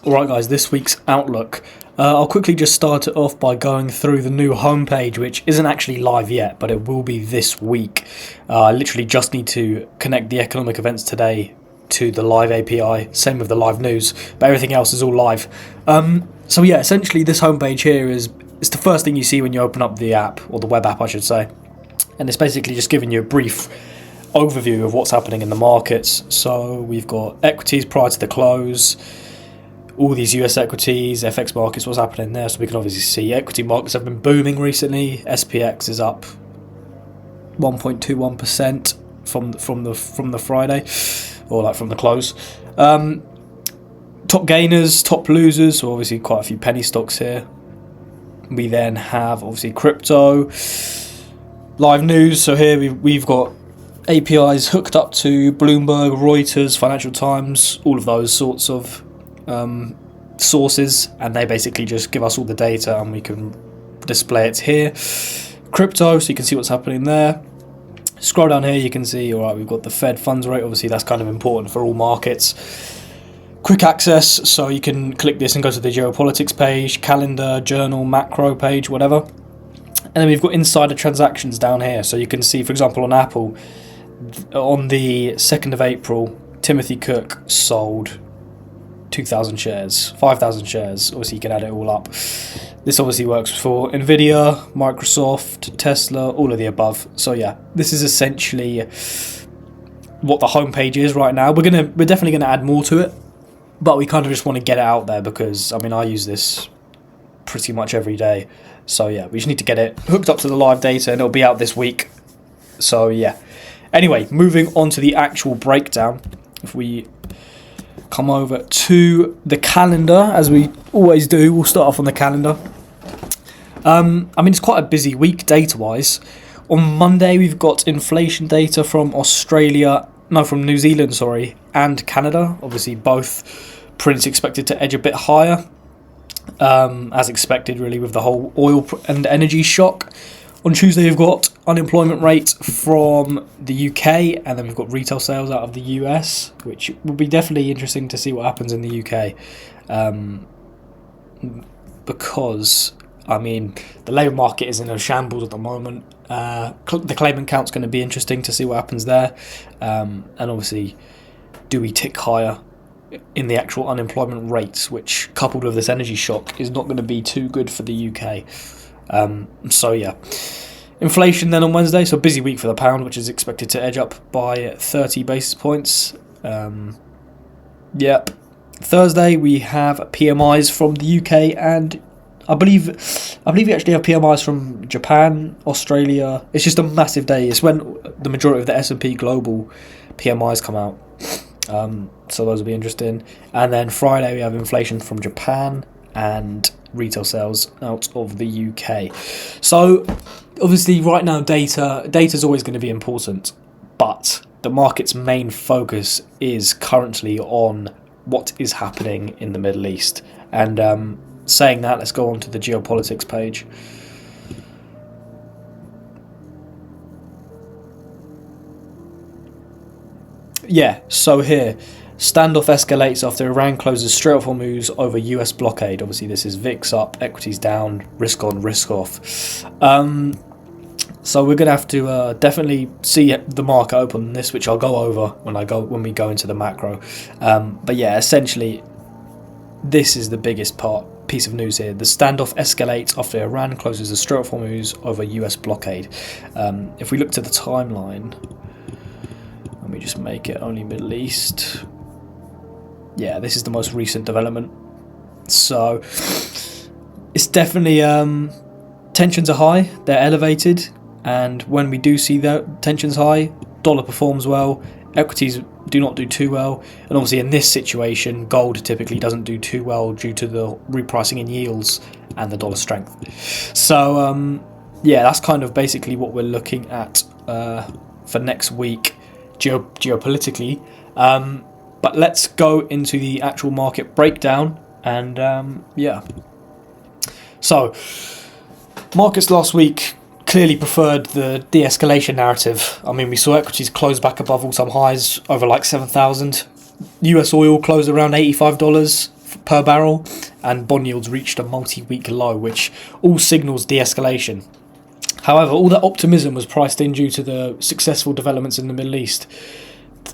Alright guys, this week's Outlook. I'll quickly just start it off by going through the new homepage, which isn't actually live yet, but it will be this week. I literally just need to connect the economic events today to the live API, same with the live news, but everything else is all live. So yeah, essentially this homepage here is the first thing you see when you open up the app, or the web app I should say, and it's basically just giving you a brief overview of what's happening in the markets. So we've got equities prior to the close, all these US equities, FX markets, what's happening there. So we can obviously see equity markets have been booming recently. SPX is up 1.21% from the Friday, or like from the close. Top gainers, top losers, so obviously quite a few penny stocks here. We then have obviously crypto, live news. So here we've got APIs hooked up to Bloomberg, Reuters, Financial Times, all of those sorts of sources, and they basically just give us all the data and we can display it here. Crypto, so you can see what's happening there. Scroll down here, you can see, alright, we've got the Fed funds rate. Obviously that's kind of important for all markets. Quick access, so you can click this and go to the geopolitics page, calendar, journal, macro page, whatever. And then we've got insider transactions down here, so you can see, for example, on Apple, on the 2nd of April, Timothy Cook sold 2,000 shares, 5,000 shares. Obviously you can add it all up. This obviously works for Nvidia, Microsoft, Tesla, all of the above. So yeah, this is essentially what the homepage is right now. We're definitely gonna add more to it, but we kind of just want to get it out there because I mean I use this pretty much every day. So yeah, we just need to get it hooked up to the live data and it'll be out this week. So yeah. Anyway, moving on to the actual breakdown. If we come over to the calendar, as we always do, we'll start off on the calendar. I mean, it's quite a busy week data-wise. On Monday, we've got inflation data from New Zealand, and Canada. Obviously, both prints expected to edge a bit higher, as expected, really, with the whole oil and energy shock. On Tuesday, we've got unemployment rate from the UK, and then we've got retail sales out of the US, which will be definitely interesting to see what happens in the UK. Because, I mean, the labour market is in a shambles at the moment. The claimant count's going to be interesting to see what happens there. And obviously, do we tick higher in the actual unemployment rates, which, coupled with this energy shock, is not going to be too good for the UK. So yeah, inflation then on Wednesday, so busy week for the pound, which is expected to edge up by 30 basis points. Yep. Thursday we have PMIs from the UK, and I believe we actually have PMIs from Japan, Australia. It's just a massive day. It's when the majority of the S&P global PMIs come out. So those will be interesting. And then Friday we have inflation from Japan and retail sales out of the UK. So obviously right now data is always going to be important, but the market's main focus is currently on what is happening in the Middle East. And saying that, let's go on to the geopolitics page. Yeah, so here, standoff escalates after Iran closes Strait of Hormuz over US blockade. Obviously, this is VIX up, equities down, risk on, risk off. So we're going to have to definitely see the market open on this, which I'll go over when we go into the macro. But yeah, essentially, this is the biggest piece of news here. The standoff escalates after Iran closes the Strait of Hormuz over US blockade. If we look to the timeline, let me just make it only Middle East. Yeah, this is the most recent development. So it's definitely tensions are high, they're elevated, and when we do see that tensions high, dollar performs well, equities do not do too well, and obviously in this situation, gold typically doesn't do too well due to the repricing in yields and the dollar strength. So yeah, that's kind of basically what we're looking at for next week geopolitically. But let's go into the actual market breakdown, and yeah. So, markets last week clearly preferred the de-escalation narrative. I mean, we saw equities close back above all-time highs over like 7,000. US oil closed around $85 per barrel, and bond yields reached a multi-week low, which all signals de-escalation. However, all that optimism was priced in due to the successful developments in the Middle East.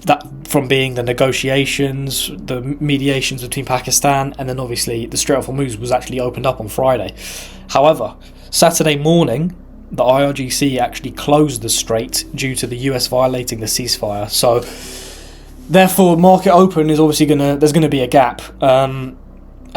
That from being the negotiations, the mediations between Pakistan, and then obviously the Strait of Hormuz was actually opened up on Friday. However, Saturday morning, the IRGC actually closed the strait due to the US violating the ceasefire. So, therefore, market open is obviously there's gonna be a gap.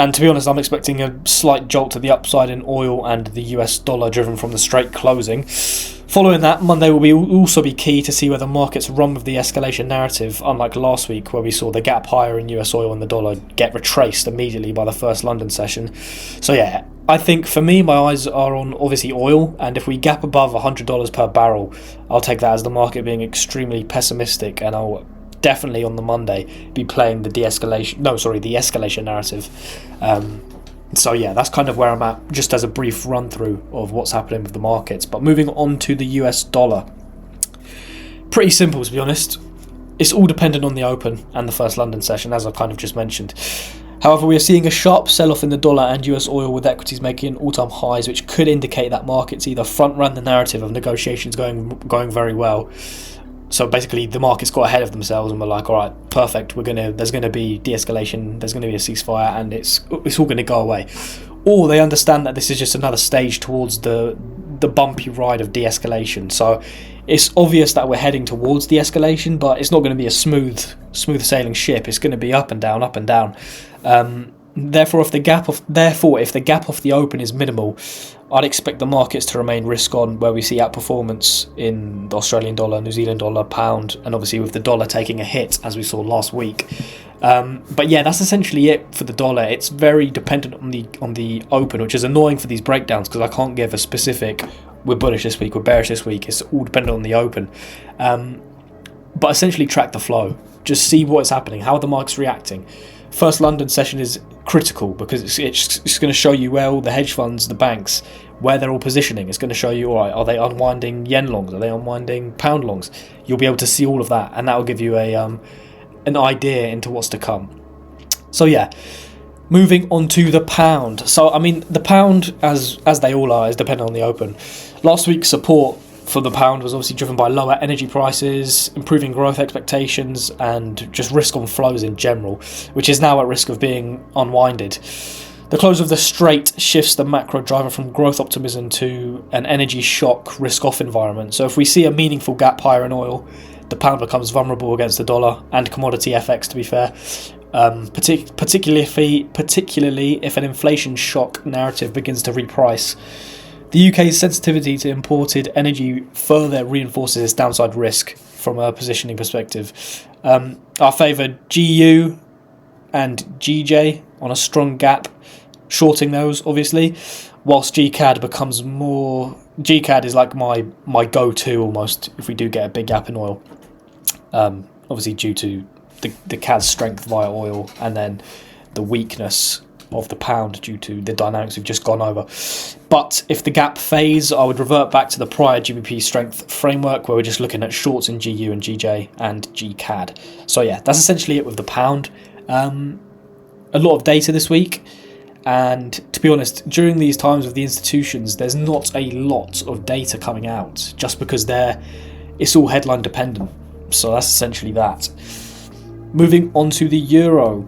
And to be honest, I'm expecting a slight jolt to the upside in oil and the US dollar driven from the strait closing. Following that, Monday will also be key to see whether markets run with the escalation narrative, unlike last week where we saw the gap higher in US oil and the dollar get retraced immediately by the first London session. So yeah, I think for me, my eyes are on obviously oil, and if we gap above $100 per barrel, I'll take that as the market being extremely pessimistic, and I'll definitely on the Monday be playing the escalation narrative. So yeah, that's kind of where I'm at, just as a brief run through of what's happening with the markets. But moving on to the US dollar, pretty simple to be honest. It's all dependent on the open and the first London session, as I've kind of just mentioned. However, we are seeing a sharp sell-off in the dollar and US oil, with equities making all-time highs, which could indicate that markets either front-run the narrative of negotiations going very well. So basically, the markets got ahead of themselves and were like, all right, perfect, there's going to be de-escalation, there's going to be a ceasefire, and it's all going to go away. Or they understand that this is just another stage towards the bumpy ride of de-escalation. So it's obvious that we're heading towards de-escalation, but it's not going to be a smooth sailing ship. It's going to be up and down, up and down. Therefore, if the gap off the open is minimal, I'd expect the markets to remain risk on, where we see outperformance in the Australian dollar, New Zealand dollar, pound, and obviously with the dollar taking a hit as we saw last week. But yeah, that's essentially it for the dollar. It's very dependent on the open, which is annoying for these breakdowns because I can't give a specific, we're bullish this week, we're bearish this week. It's all dependent on the open. But essentially track the flow. Just see what's happening, how the market's reacting. First London session is critical because it's going to show you where all the hedge funds, the banks, where they're all positioning. It's going to show you, all right, are they unwinding yen longs? Are they unwinding pound longs? You'll be able to see all of that, and that will give you an idea into what's to come. So yeah, moving on to the pound. So I mean, the pound, as they all are, is dependent on the open. Last week's support for the pound was obviously driven by lower energy prices, improving growth expectations, and just risk on flows in general, which is now at risk of being unwinded. The close of the Strait shifts the macro driver from growth optimism to an energy shock risk-off environment. So if we see a meaningful gap higher in oil, the pound becomes vulnerable against the dollar and commodity FX, to be fair, particularly if an inflation shock narrative begins to reprice. The UK's sensitivity to imported energy further reinforces its downside risk from a positioning perspective. I favour GU and GJ on a strong gap, shorting those obviously, whilst GCAD becomes more... GCAD is like my go-to almost if we do get a big gap in oil. Obviously due to the CAD's strength via oil, and then the weakness of the pound due to the dynamics we've just gone over. But if the gap fades, I would revert back to the prior GBP strength framework, where we're just looking at shorts in GU and GJ and GCAD. So yeah, that's essentially it with the pound. A lot of data this week, and to be honest, during these times of the institutions, there's not a lot of data coming out, just because it's all headline dependent. So that's essentially that. Moving on to the euro.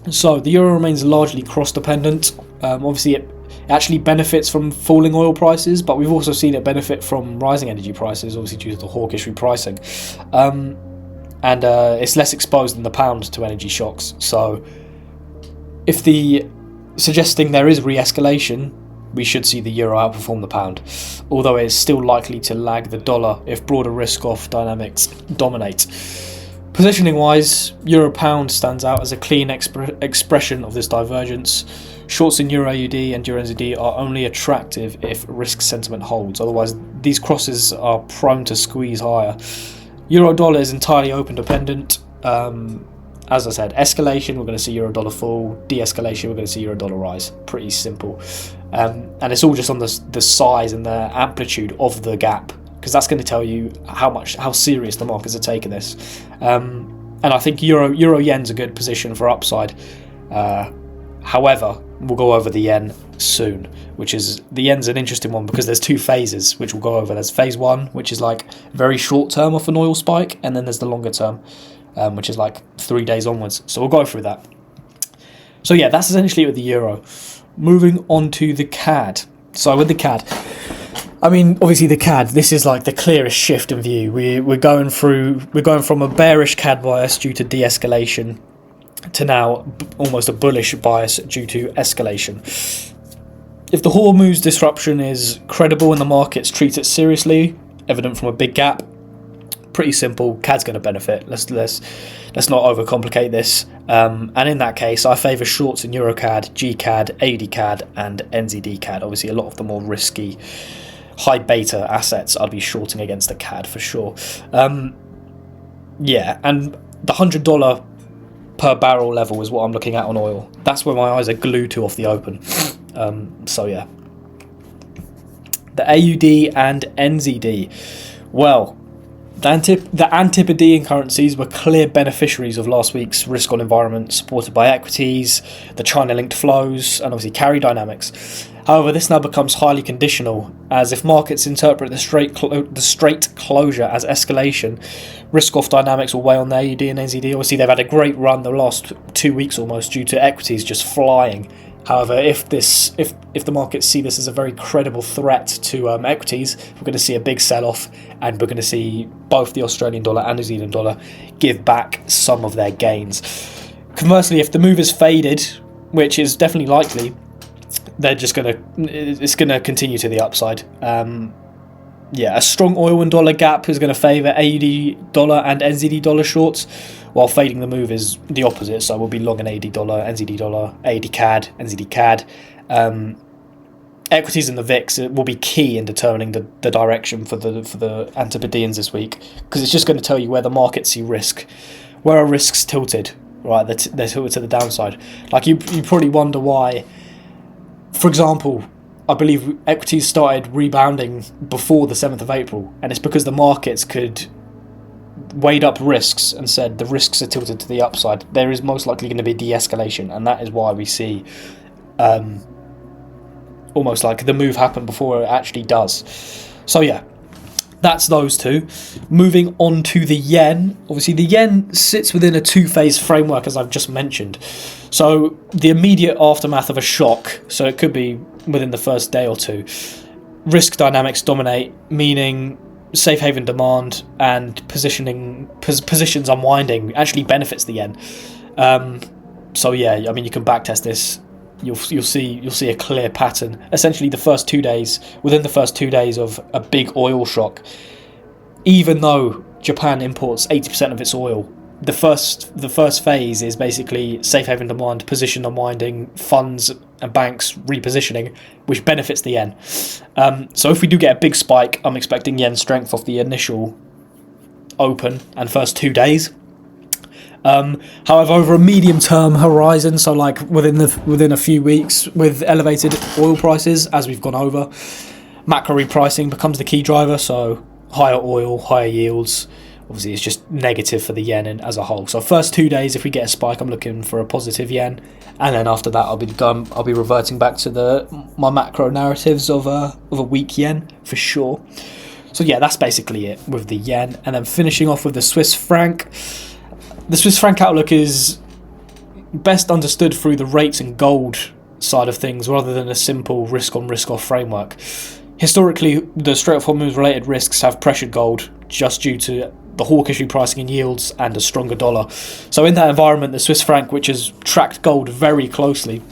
So the euro remains largely cross-dependent. Obviously, it actually benefits from falling oil prices, but we've also seen it benefit from rising energy prices, obviously due to the hawkish repricing. And it's less exposed than the pound to energy shocks. So if suggesting there is re-escalation, we should see the euro outperform the pound, although it is still likely to lag the dollar if broader risk-off dynamics dominate. Positioning wise, euro pound stands out as a clean expression of this divergence. Shorts in euro AUD and euro NZD are only attractive if risk sentiment holds, otherwise these crosses are prone to squeeze higher. Euro dollar is entirely open dependent. As I said, escalation, we're going to see euro dollar fall. De-escalation, we're going to see euro dollar rise. Pretty simple. And it's all just on the size and the amplitude of the gap, because that's going to tell you how serious the markets are taking this. And I think euro yen's a good position for upside. However, we'll go over the yen soon, which is, the yen's an interesting one because there's two phases which we'll go over. There's phase one, which is like very short term off an oil spike, and then there's the longer term, which is like 3 days onwards. So we'll go through that. So yeah, that's essentially with the euro. Moving on to the CAD. So with the CAD, I mean, obviously the CAD, this is like the clearest shift in view. We're going from a bearish CAD bias due to de-escalation to now almost a bullish bias due to escalation. If the Hormuz disruption is credible and the markets treat it seriously, evident from a big gap, pretty simple, CAD's going to benefit. Let's not overcomplicate this. And in that case, I favour shorts in EuroCAD, GCAD, AUDCAD and NZDCAD. Obviously, a lot of the more risky, high beta assets I'd be shorting against the CAD for sure. Yeah, and the $100 per barrel level is what I'm looking at on oil. That's where my eyes are glued to off the open. So yeah. The AUD and NZD. Well, the Antipodean currencies were clear beneficiaries of last week's risk-on environment, supported by equities, the China-linked flows, and obviously carry dynamics. However, this now becomes highly conditional, as if markets interpret the straight closure as escalation, risk-off dynamics will weigh on the AUD and NZD. Obviously, they've had a great run the last 2 weeks almost due to equities just flying. However, if the markets see this as a very credible threat to equities, we're going to see a big sell-off, and we're going to see both the Australian dollar and New Zealand dollar give back some of their gains. Conversely, if the move is faded, which is definitely likely, it's going to continue to the upside. Yeah, a strong oil and dollar gap is going to favour AUD dollar and NZD dollar shorts, while fading the move is the opposite. So we'll be long an AUD dollar, NZD dollar, AUD CAD, NZD CAD. Equities in the VIX will be key in determining the direction for the Antipodeans this week, because it's just going to tell you where the markets see risk. Where are risks tilted? Right, they're tilted to the downside. Like you probably wonder why. For example, I believe equities started rebounding before the 7th of April, and it's because the markets could weighed up risks and said the risks are tilted to the upside. There is most likely going to be de-escalation, and that is why we see almost like the move happen before it actually does. So yeah, that's those two. Moving on to the yen. Obviously the yen sits within a two-phase framework, as I've just mentioned. So the immediate aftermath of a shock, so it could be within the first day or two, risk dynamics dominate, meaning safe haven demand and positions unwinding actually benefits the yen. So yeah, I mean, you can backtest this. You'll see a clear pattern. Essentially, within the first 2 days of a big oil shock, even though Japan imports 80% of its oil, the first phase is basically safe haven demand, position unwinding, funds and banks repositioning, which benefits the yen. So if we do get a big spike, I'm expecting yen strength off the initial open and first 2 days. However, over a medium-term horizon, so like within a few weeks, with elevated oil prices, as we've gone over, macro repricing becomes the key driver. So higher oil, higher yields. Obviously, it's just negative for the yen as a whole. So first 2 days, if we get a spike, I'm looking for a positive yen, and then after that, I'll be reverting back to my macro narratives of a weak yen for sure. So yeah, that's basically it with the yen, and then finishing off with the Swiss franc. The Swiss franc outlook is best understood through the rates and gold side of things, rather than a simple risk-on, risk-off framework. Historically, the Strait of Hormuz related risks have pressured gold just due to the hawkish repricing in yields and a stronger dollar. So in that environment, the Swiss franc, which has tracked gold very closely,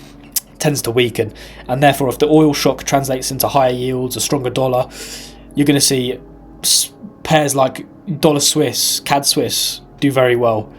tends to weaken. And therefore, if the oil shock translates into higher yields, a stronger dollar, you're going to see pairs like dollar Swiss, CAD Swiss do very well.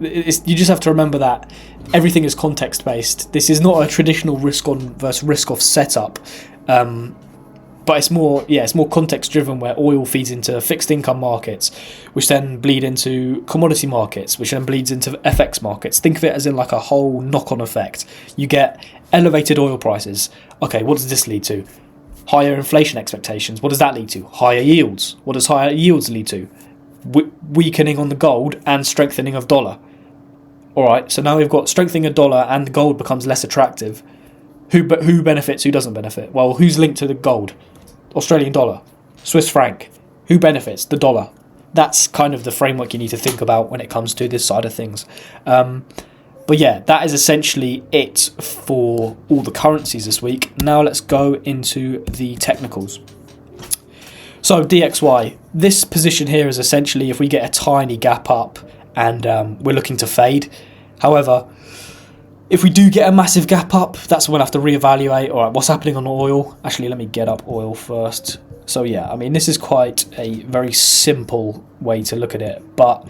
You just have to remember that everything is context based. This is not a traditional risk on versus risk off setup, but it's more context driven, where oil feeds into fixed income markets, which then bleed into commodity markets, which then bleeds into FX markets. Think of it as in like a whole knock-on effect. You get elevated oil prices. Okay, what does this lead to? Higher inflation expectations. What does that lead to? Higher yields. What does higher yields lead to? Weakening on the gold and strengthening of dollar. Alright, so now we've got strengthening a dollar and gold becomes less attractive. Who benefits, who doesn't benefit? Well, who's linked to the gold? Australian dollar, Swiss franc. Who benefits? The dollar. That's kind of the framework you need to think about when it comes to this side of things. But yeah, that is essentially it for all the currencies this week. Now let's go into the technicals. So DXY, this position here is essentially if we get a tiny gap up and we're looking to fade. However, if we do get a massive gap up, that's when we'll have to reevaluate. All right, what's happening on oil? Actually, let me get up oil first. So yeah, I mean, this is quite a very simple way to look at it. But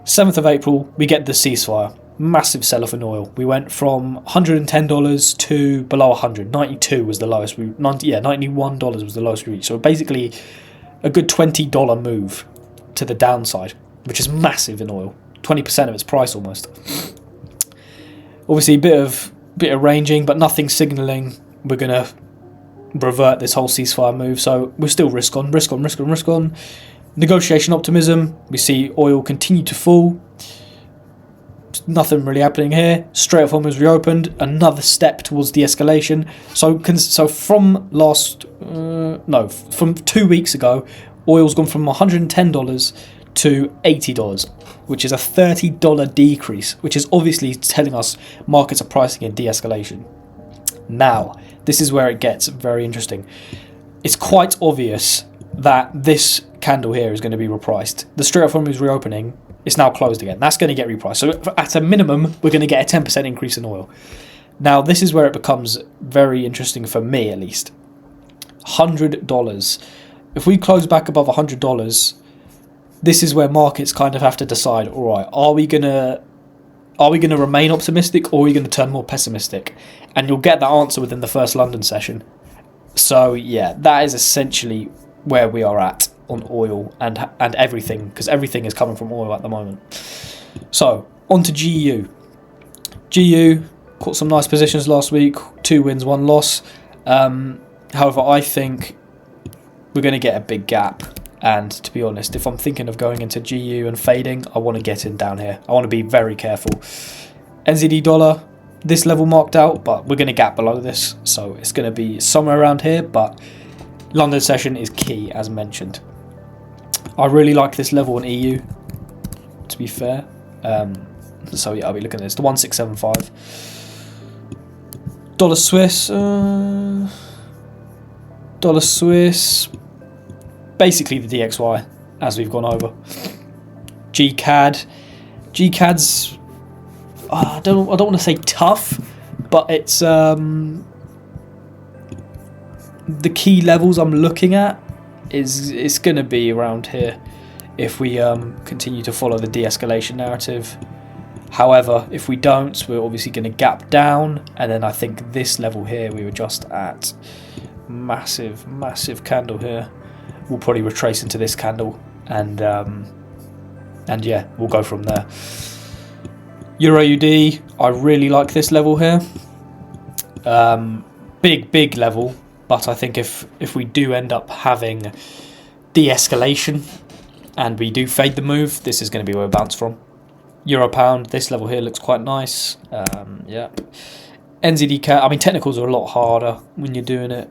7th of April, we get the ceasefire. Massive sell-off in oil. We went from $110 to below 100. 92 was the lowest. $91 was the lowest we reached. So basically, a good $20 move to the downside, which is massive in oil. 20% of its price almost. Obviously, a bit of ranging, but nothing signalling we're gonna revert this whole ceasefire move. So we're still risk on. Negotiation optimism. We see oil continue to fall. Nothing really happening here. Strait of Hormuz reopened. Another step towards de-escalation. So from 2 weeks ago, oil's gone from $110 to $80, which is a $30 decrease, which is obviously telling us markets are pricing in de-escalation. Now, this is where it gets very interesting. It's quite obvious that this candle here is going to be repriced. The Strait of Hormuz reopening, it's now closed again. That's going to get repriced. So at a minimum, we're going to get a 10% increase in oil. Now, this is where it becomes very interesting for me, at least. $100. If we close back above $100, this is where markets kind of have to decide, all right, are we going to remain optimistic or are we going to turn more pessimistic? And you'll get that answer within the first London session. So, yeah, that is essentially where we are at on oil and everything, because everything is coming from oil at the moment. So, on to GU. GU caught some nice positions last week, 2 wins, 1 loss. However, I think we're going to get a big gap. And to be honest, if I'm thinking of going into GU and fading, I want to get in down here. I want to be very careful. NZD dollar, this level marked out, but we're going to gap below this. So it's going to be somewhere around here, but London session is key, as mentioned. I really like this level in EU, to be fair. So yeah, I'll be looking at this. The 1675. Dollar Swiss. Dollar Swiss. Basically the DXY, as we've gone over. GCAD. GCAD's, I don't want to say tough, but it's the key levels I'm looking at is going to be around here if we continue to follow the de-escalation narrative. However, if we don't, we're obviously going to gap down, and then I think this level here we were just at. Massive candle here. We'll probably retrace into this candle, and yeah, we'll go from there. Euro UD, I really like this level here. Big level, but I think if we do end up having de-escalation and we do fade the move, this is going to be where we bounce from. Euro pound, this level here looks quite nice. Yeah. NZD, I mean, technicals are a lot harder when you're doing it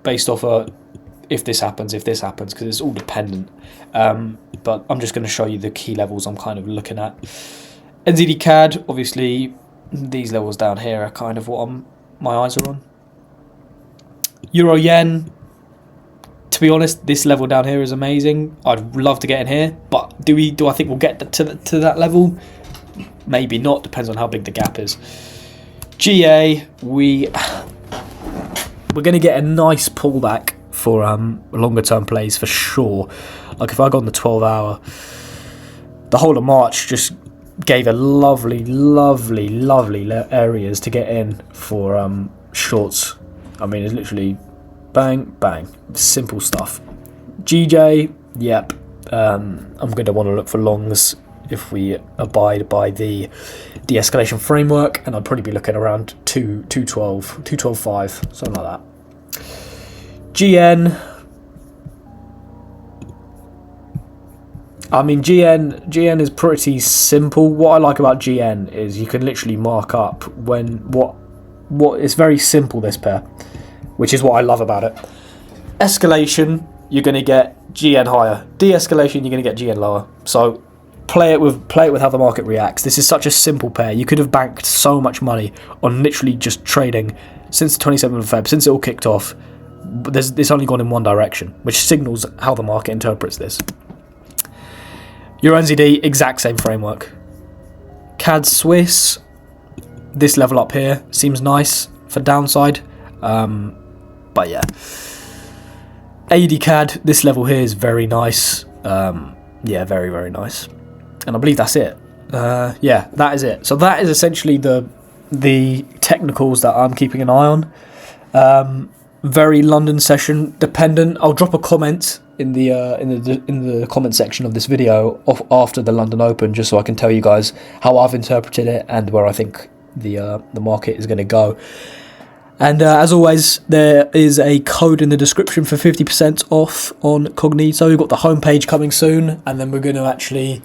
based off if this happens, because it's all dependent. But I'm just going to show you the key levels I'm kind of looking at. NZD CAD, obviously, these levels down here are kind of what my eyes are on. Euro Yen, to be honest, this level down here is amazing. I'd love to get in here, but do I think we'll get to that level? Maybe not, depends on how big the gap is. GA, we're going to get a nice pullback for longer term plays for sure. Like if I got on the 12 hour, the whole of March just gave a lovely areas to get in for shorts. I mean, it's literally bang, simple stuff. GJ, yep, I'm going to want to look for longs if we abide by the de-escalation framework, and I'd probably be looking around 212.5, something like that. GN, I mean, GN is pretty simple. What I like about GN is you can literally mark up what it's very simple, this pair, which is what I love about it. Escalation, you're going to get GN higher. De-escalation, you're going to get GN lower. So play it with how the market reacts. This is such a simple pair. You could have banked so much money on literally just trading since the 27th of Feb, since it all kicked off. It's only gone in one direction, which signals how the market interprets this. Euro NZD, exact same framework. CAD Swiss, this level up here seems nice for downside, but yeah. AD CAD, this level here is very nice. Yeah, very, very nice. And I believe that's it. Yeah, that is it. So that is essentially the technicals that I'm keeping an eye on. Very London session dependent. I'll drop a comment in the comment section of this video after the London Open, just so I can tell you guys how I've interpreted it and where I think the market is going to go. And as always, there is a code in the description for 50% off on Cognito. We've got the homepage coming soon, and then we're going to actually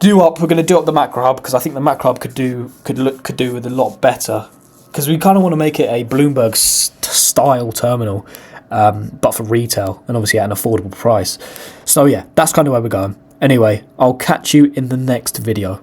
do up the macro hub, because I think the macro hub could do with a lot better, because we kind of want to make it a Bloomberg style terminal, but for retail, and obviously at an affordable price. So yeah, that's kind of where we're going. Anyway, I'll catch you in the next video.